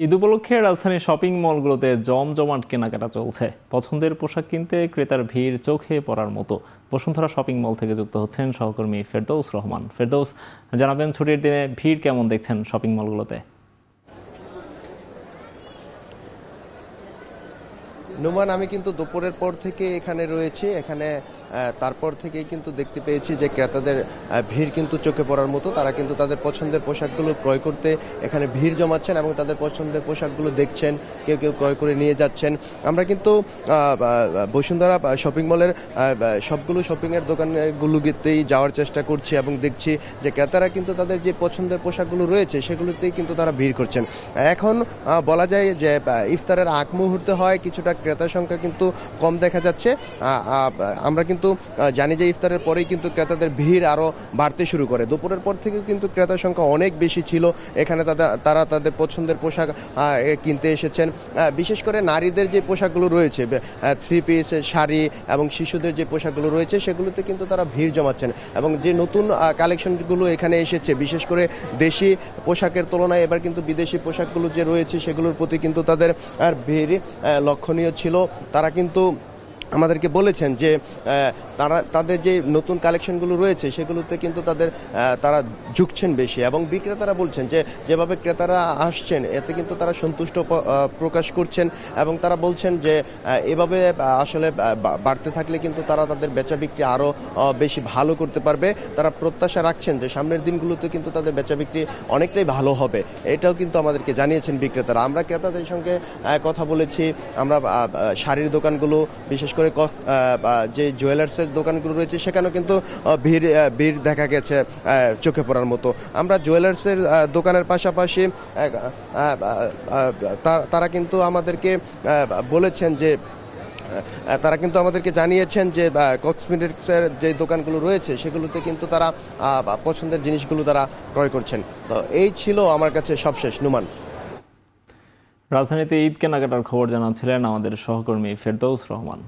ঈদ উপলক্ষে রাজধানীর শপিং মলগুলোতে জমজমাট কেনাকাটা চলছে। পছন্দের পোশাক কিনতে ক্রেতার ভিড় চোখে পড়ার মতো। বসুন্ধরা শপিং মল থেকে যুক্ত হচ্ছেন সহকর্মী ফেরদৌস রহমান। ফেরদৌস, জানাবেন ছুটির দিনে ভিড় কেমন দেখছেন শপিং মলগুলোতে? নুমান, আমি কিন্তু দুপুরের পর থেকে এখানে রয়েছি। এখানে তারপর থেকেই কিন্তু দেখতে পেয়েছি যে ক্রেতাদের ভিড় কিন্তু চোখে পড়ার মতো। তারা কিন্তু তাদের পছন্দের পোশাকগুলো ক্রয় করতে এখানে ভিড় জমাচ্ছেন এবং তাদের পছন্দের পোশাকগুলো দেখছেন, কেউ কেউ ক্রয় করে নিয়ে যাচ্ছেন। আমরা কিন্তু বসুন্ধরা শপিং মলের সবগুলো শপিংয়ের দোকানগুলোতেই যাওয়ার চেষ্টা করছি এবং দেখছি যে ক্রেতারা কিন্তু তাদের যে পছন্দের পোশাকগুলো রয়েছে সেগুলোতেই কিন্তু তারা ভিড় করছেন। এখন বলা যায় যে ইফতারের আগ মুহূর্তে হয় কিছুটা ক্রেতার সংখ্যা কিন্তু কম দেখা যাচ্ছে। আমরা কিন্তু জানি যে ইফতারের পরেই কিন্তু ক্রেতাদের ভিড় আরও বাড়তে শুরু করে। দুপুরের পর থেকে কিন্তু ক্রেতার সংখ্যা অনেক বেশি ছিল। এখানে তারা তাদের পছন্দের পোশাক কিনতে এসেছেন। বিশেষ করে নারীদের যে পোশাকগুলো রয়েছে, থ্রি পিস, শাড়ি এবং শিশুদের যে পোশাকগুলো রয়েছে সেগুলোতে কিন্তু তারা ভিড় জমাচ্ছেন এবং যে নতুন কালেকশনগুলো এখানে এসেছে, বিশেষ করে দেশি পোশাকের তুলনায় এবার কিন্তু বিদেশি পোশাকগুলো যে রয়েছে সেগুলোর প্রতি কিন্তু তাদের ভিড় লক্ষণীয় ছিল। তারা কিন্তু আমাদেরকে বলেছেন যে তাদের যে নতুন কালেকশনগুলো রয়েছে সেগুলোতে কিন্তু তারা ঝুঁকছেন বেশি এবং বিক্রেতারা বলছেন যে যেভাবে ক্রেতারা আসছেন এতে কিন্তু তারা সন্তুষ্ট প্রকাশ করছেন এবং তারা বলছেন যে এভাবে আসলে বাড়তে থাকলে কিন্তু তারা তাদের বেচা বিক্রি আরও বেশি ভালো করতে পারবে। তারা প্রত্যাশা রাখছেন যে সামনের দিনগুলোতে কিন্তু তাদের বেচা বিক্রি অনেকটাই ভালো হবে। এটাও কিন্তু আমাদেরকে জানিয়েছেন বিক্রেতারা। আমরা ক্রেতাদের সঙ্গে কথা বলেছি। আমরা শাড়ির দোকানগুলো, বিশেষ করে যে জুয়েলার্সের দোকানগুলো রয়েছে সেখানেও কিন্তু ভিড় দেখা গেছে চোখে পড়ার মতো। আমরা জুয়েলার্সের দোকানের পাশাপাশি তারা কিন্তু আমাদেরকে বলেছেন যে তারা কিন্তু আমাদেরকে জানিয়েছেন যে কসমেটিক্সের যে দোকানগুলো রয়েছে সেগুলোতে কিন্তু তারা পছন্দের জিনিসগুলো তারা ক্রয় করছেন। তো এই ছিল আমার কাছে সবশেষ। নুমান, রাজধানীতে ঈদ কেনাকাটার খবর জানাচ্ছিলেন আমাদের সহকর্মী ফেরদৌস রহমান।